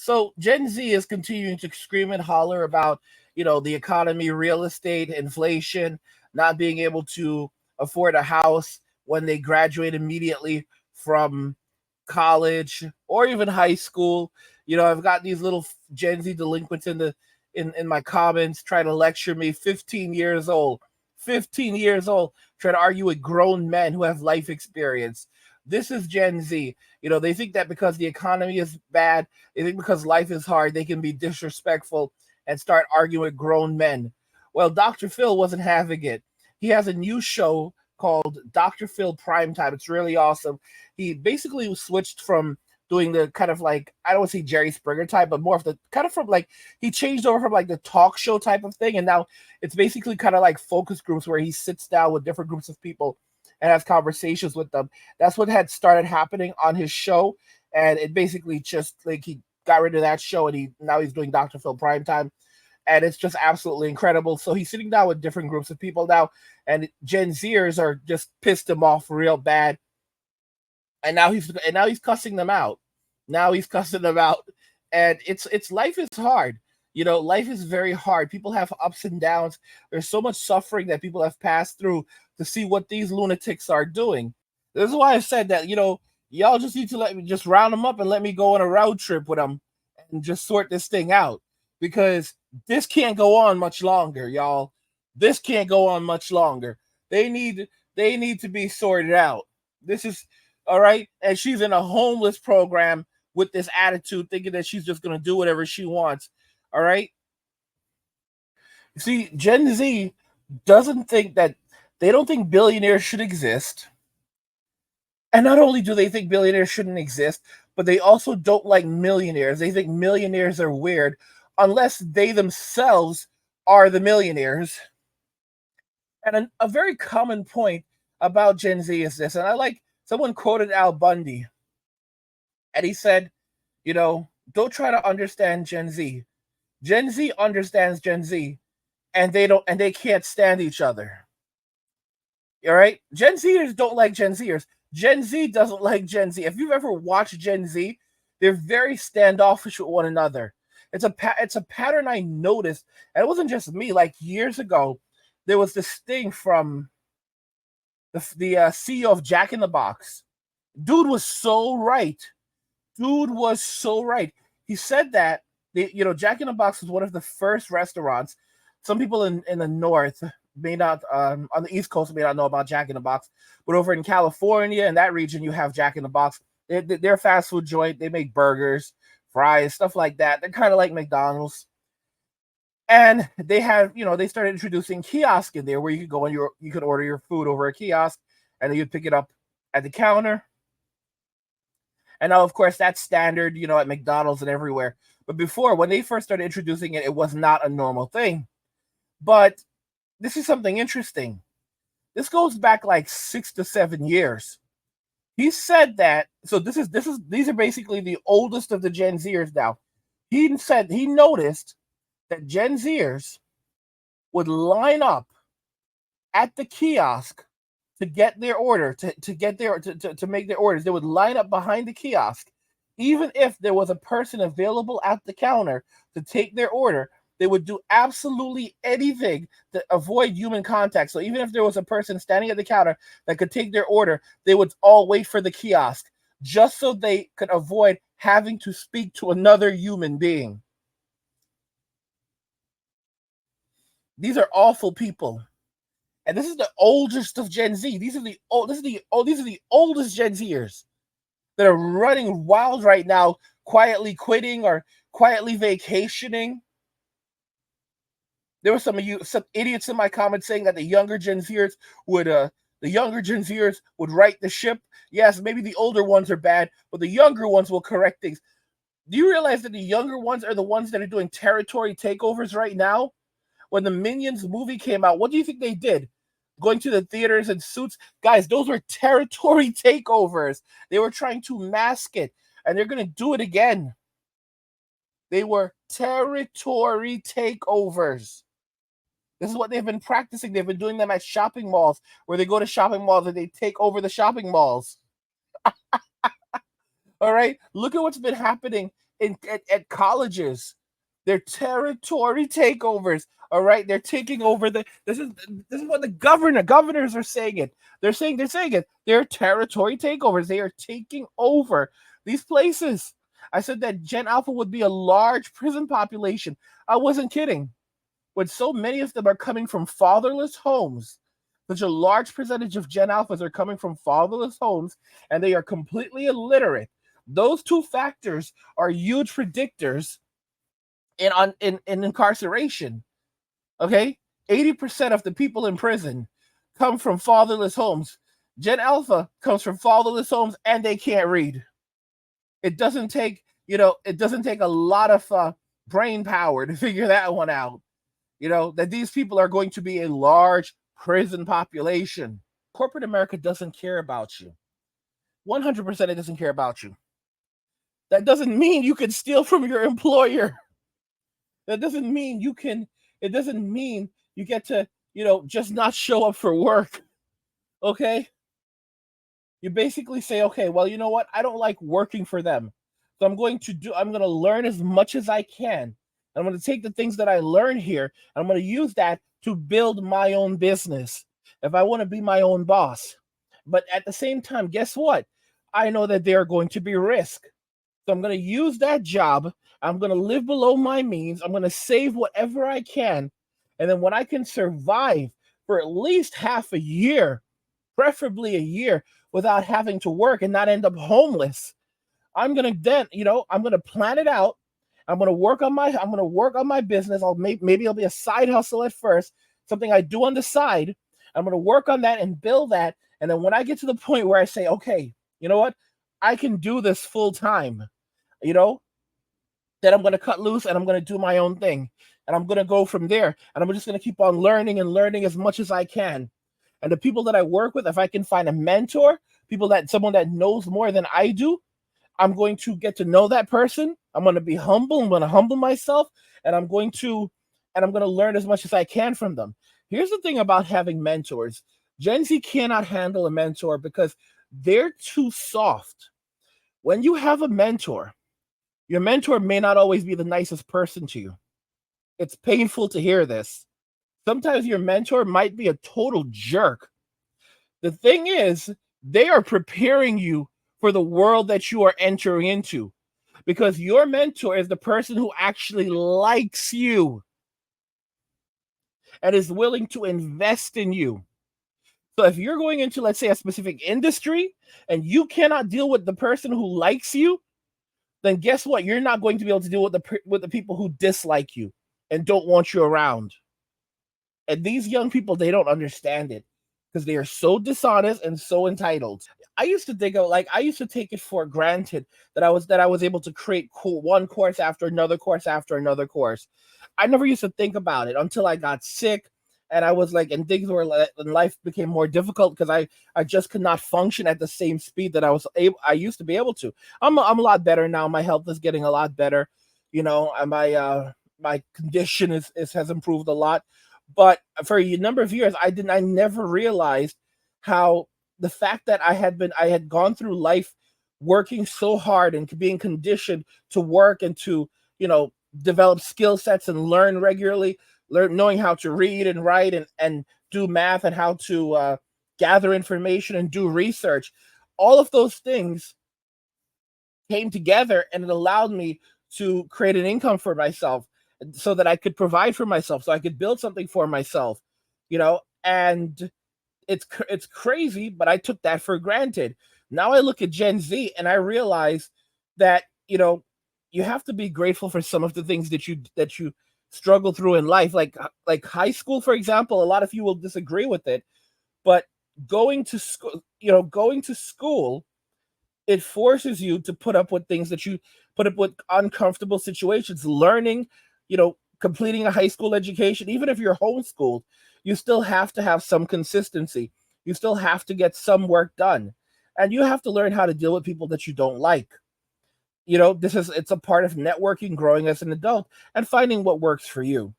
So Gen Z is continuing to scream and holler about, the economy, real estate, inflation, not being able to afford a house when they graduate immediately from college or even high school. I've got these little Gen Z delinquents in my comments trying to lecture me, 15 years old. 15 years old, trying to argue with grown men who have life experience. This is Gen Z. They think that because the economy is bad, they think because life is hard, they can be disrespectful and start arguing with grown men. Well, Dr. Phil wasn't having it. He has a new show called Dr. Phil Primetime. It's really awesome. He basically switched from doing the kind of like, I don't want to say Jerry Springer type, but more of the kind of from like, he changed over from like the talk show type of thing. And now it's basically kind of like focus groups where he sits down with different groups of people and has conversations with them. That's what had started happening on his show. And it basically just like he got rid of that show and he's doing Dr. Phil Primetime. And it's just absolutely incredible. So he's sitting down with different groups of people now, and Gen Zers are just pissed him off real bad. And now he's cussing them out. Now he's cussing them out, and it's life is hard. Life is very hard. People have ups and downs. There's so much suffering that people have passed through to see what these lunatics are doing. This is why I said that. Y'all just need to let me just round them up and let me go on a road trip with them and just sort this thing out, because this can't go on much longer, y'all. This can't go on much longer. They need to be sorted out. This is all right. And she's in a homeless program with this attitude, thinking that she's just gonna do whatever she wants. All right. See, Gen Z doesn't think that they don't think billionaires should exist. And not only do they think billionaires shouldn't exist, but they also don't like millionaires. They think millionaires are weird unless they themselves are the millionaires. And a very common point about Gen Z is this, and I like someone quoted Al Bundy, and he said, don't try to understand Gen Z. Gen Z understands Gen Z, and they can't stand each other. All right? Gen Zers don't like Gen Zers. Gen Z doesn't like Gen Z. If you've ever watched Gen Z, they're very standoffish with one another. It's a pattern I noticed, and it wasn't just me. Like years ago, there was this thing from the CEO of Jack in the Box. Dude was so right. Dude was so right. He said that Jack in the Box was one of the first restaurants. Some people in the north may not on the East Coast may not know about Jack in the Box, but over in California and that region, you have Jack in the Box. They're a fast food joint. They make burgers, fries, stuff like that. They're kind of like McDonald's. And they have, they started introducing kiosk in there where you could go and you could order your food over a kiosk, and then you'd pick it up at the counter. And now, of course, that's standard, at McDonald's and everywhere. But before, when they first started introducing it, it was not a normal thing. But this is something interesting. This goes back like 6 to 7 years. He said that. So these are basically the oldest of the Gen Zers now. He said he noticed that Gen Zers would line up at the kiosk to get their order, to make their orders. They would line up behind the kiosk. Even if there was a person available at the counter to take their order, they would do absolutely anything to avoid human contact. So even if there was a person standing at the counter that could take their order, they would all wait for the kiosk just so they could avoid having to speak to another human being. These are awful people. And this is the oldest of Gen Z. These are the oldest Gen Zers that are running wild right now, quietly quitting or quietly vacationing. There were some idiots in my comments saying that the younger Gen Zers would right the ship. Yes, maybe the older ones are bad, but the younger ones will correct things. Do you realize that the younger ones are the ones that are doing territory takeovers right now? When the Minions movie came out, what do you think they did? Going to the theaters in suits? Guys, those were territory takeovers. They were trying to mask it, and they're going to do it again. They were territory takeovers. This is what they've been practicing. They've been doing them at shopping malls, where they go to shopping malls and they take over the shopping malls. All right? Look at what's been happening at colleges. They're territory takeovers. All right, they're taking over the. This is what the governors are saying it. They're saying it. They're territory takeovers. They are taking over these places. I said that Gen Alpha would be a large prison population. I wasn't kidding. When so many of them are coming from fatherless homes, such a large percentage of Gen Alphas are coming from fatherless homes, and they are completely illiterate. Those two factors are huge predictors in incarceration. Okay, 80% of the people in prison come from fatherless homes. Gen Alpha comes from fatherless homes, and they can't read. It doesn't take it doesn't take a lot of brain power to figure that one out. That these people are going to be a large prison population. Corporate America doesn't care about you. 100% it doesn't care about you. That doesn't mean you can steal from your employer. That doesn't mean it doesn't mean you get to, just not show up for work. Okay? You basically say, okay, well, you know what? I don't like working for them. So I'm going to learn as much as I can. I'm going to take the things that I learn here, and I'm going to use that to build my own business if I want to be my own boss. But at the same time, guess what? I know that there are going to be risks. So I'm going to use that job. I'm going to live below my means. I'm going to save whatever I can. And then when I can survive for at least half a year, preferably a year, without having to work and not end up homeless, I'm going to plan it out. I'm going to work on my business. Maybe it'll be a side hustle at first, something I do on the side. I'm going to work on that and build that. And then when I get to the point where I say, okay, you know what? I can do this full time, you know, then I'm going to cut loose and I'm going to do my own thing. And I'm going to go from there. And I'm just going to keep on learning and learning as much as I can. And the people that I work with, if I can find a mentor, someone that knows more than I do, I'm going to get to know that person. I'm going to be humble. I'm going to humble myself, and I'm going to learn as much as I can from them. Here's the thing about having mentors. Gen Z cannot handle a mentor because they're too soft. When you have a mentor, your mentor may not always be the nicest person to you. It's painful to hear this. Sometimes your mentor might be a total jerk. The thing is, they are preparing you for the world that you are entering into, because your mentor is the person who actually likes you and is willing to invest in you. So if you're going into, let's say, a specific industry and you cannot deal with the person who likes you, then guess what? You're not going to be able to deal with the people who dislike you and don't want you around. And these young people, they don't understand it because they are so dishonest and so entitled. I used to take it for granted that I was able to create one course after another course after another course. I never used to think about it until I got sick, and I was like, and things were and life became more difficult because I just could not function at the same speed that I used to be able to. I'm a lot better now. My health is getting a lot better, and my condition has improved a lot. But for a number of years, I never realized how the fact that I had gone through life working so hard and being conditioned to work and to, develop skill sets and learn regularly, knowing how to read and write and do math and how to gather information and do research. All of those things came together, and it allowed me to create an income for myself so that I could provide for myself, so I could build something for myself, and it's crazy, but I took that for granted. Now I look at Gen Z and I realize that, you have to be grateful for some of the things that you struggle through in life, like high school, for example. A lot of you will disagree with it, but going to school, it forces you to put up with things that you put up with, uncomfortable situations. Learning, completing a high school education, even if you're homeschooled, you still have to have some consistency. You still have to get some work done, and you have to learn how to deal with people that you don't like. It's a part of networking, growing as an adult, and finding what works for you.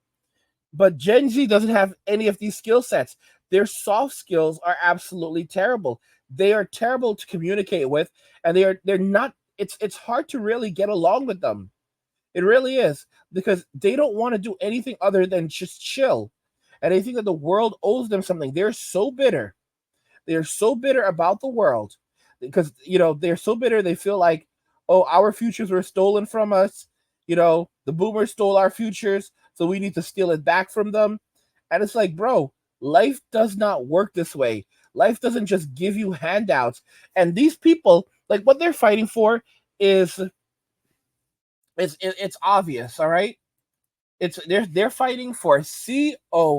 But Gen Z doesn't have any of these skill sets. Their soft skills are absolutely terrible. They are terrible to communicate with, and they're not. It's hard to really get along with them. It really is, because they don't want to do anything other than just chill. And they think that the world owes them something. They're so bitter. They're so bitter about the world because, they're so bitter. They feel like, oh, our futures were stolen from us. The boomers stole our futures, so we need to steal it back from them. And it's like, bro, life does not work this way. Life doesn't just give you handouts. And these people, like, what they're fighting for is it's obvious, all right? They're fighting for COMMUNISM.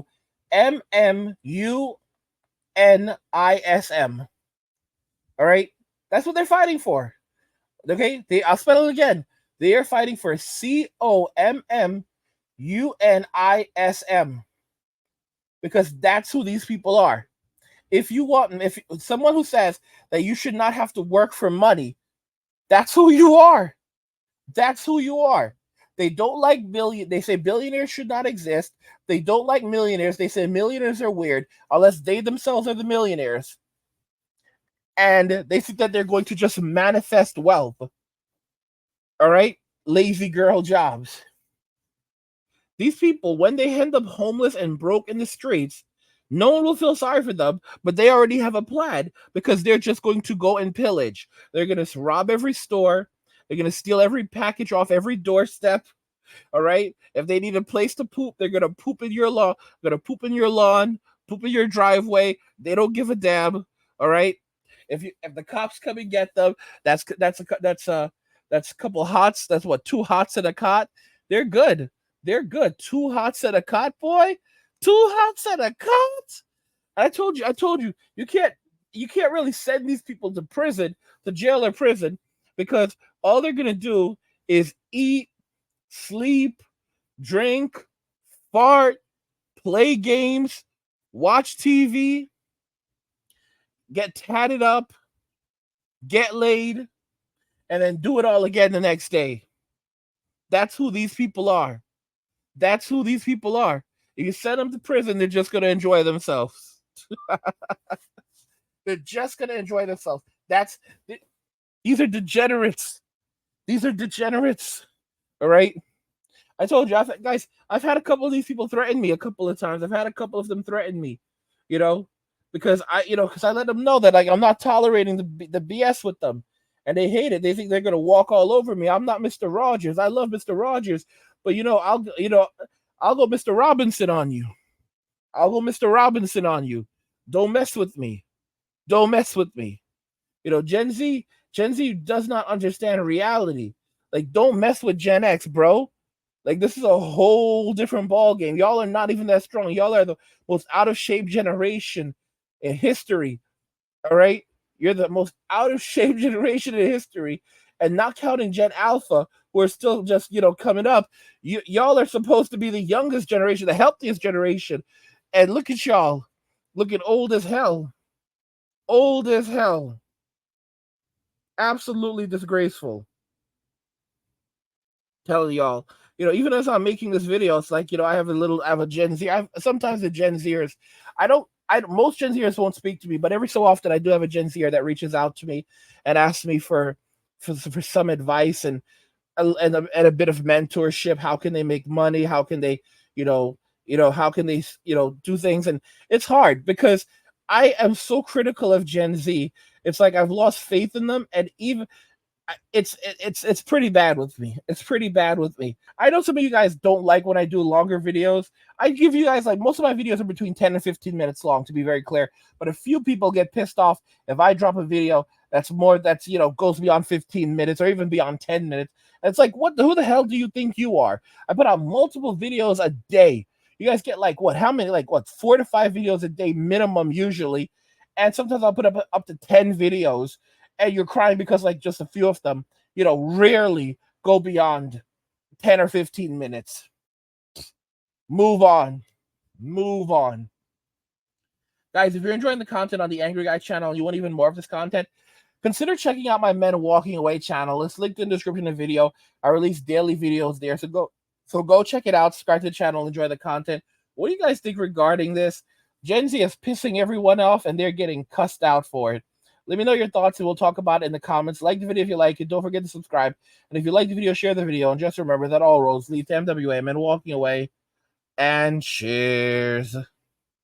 All right? That's what they're fighting for. Okay? I'll spell it again. They are fighting for COMMUNISM, because that's who these people are. If someone who says that you should not have to work for money, that's who you are. That's who you are. They don't like they say billionaires should not exist. They don't like millionaires. They say millionaires are weird unless they themselves are the millionaires. And they think that they're going to just manifest wealth. All right? Lazy girl jobs. These people, when they end up homeless and broke in the streets, no one will feel sorry for them, but they already have a plan, because they're just going to go and pillage. They're going to rob every store. They're going to steal every package off every doorstep. All right? If they need a place to poop, they're going to poop in your lawn, poop in your driveway. They don't give a damn. All right? If the cops come and get them, that's a couple hots. That's what, 2 hots and a cot. They're good. They're good. 2 hots and a cot, boy. 2 hots and a cot. I told you, you can't really send these people to prison, to jail or prison, because all they're gonna do is eat, sleep, drink, fart, play games, watch TV, get tatted up, get laid, and then do it all again the next day. That's who these people are. That's who these people are. If you send them to prison, they're just going to enjoy themselves. They're just going to enjoy themselves. These are degenerates. These are degenerates. All right? I told you, I've had a couple of these people threaten me a couple of times. I've had a couple of them threaten me, because I let them know that, like, I'm not tolerating the BS with them. And they hate it. They think they're going to walk all over me. I'm not Mr. Rogers. I love Mr. Rogers, but I'll go Mr. Robinson on you. I'll go Mr. Robinson on you. Don't mess with me. Don't mess with me. Gen Z does not understand reality. Like, don't mess with Gen X, bro. Like, this is a whole different ball game. Y'all are not even that strong. Y'all are the most out of shape generation in history. All right? You're the most out of shape generation in history, and not counting Gen Alpha, who are still just coming up. Y'all are supposed to be the youngest generation, the healthiest generation, and look at y'all, looking old as hell, old as hell, absolutely disgraceful. Telling y'all, even as I'm making this video, it's like, I have a Gen Z. Sometimes the Gen Zers, most Gen Zers won't speak to me, but every so often I do have a Gen Zer that reaches out to me and asks me for some advice and a bit of mentorship. How can they make money? How can they, how can they, do things? And it's hard because I am so critical of Gen Z. It's like I've lost faith in them, and even it's pretty bad with me. It's pretty bad with me. I know some of you guys don't like when I do longer videos. I give you guys, like, most of my videos are between 10 and 15 minutes long, to be very clear. But a few people get pissed off if I drop a video that's goes beyond 15 minutes or even beyond 10 minutes. And it's like, who the hell do you think you are? I put out multiple videos a day. You guys get how many, 4 to 5 videos a day minimum usually. And sometimes I'll put up to 10 videos. And you're crying because, like, just a few of them, rarely go beyond 10 or 15 minutes. Move on. Move on. Guys, if you're enjoying the content on the Angry Guy channel and you want even more of this content, consider checking out my Men Walking Away channel. It's linked in the description of the video. I release daily videos there. So go check it out. Subscribe to the channel. Enjoy the content. What do you guys think regarding this? Gen Z is pissing everyone off, and they're getting cussed out for it. Let me know your thoughts and we'll talk about it in the comments. Like the video if you like it. Don't forget to subscribe. And if you like the video, share the video. And just remember that all roads lead to MWM and walking away. And cheers.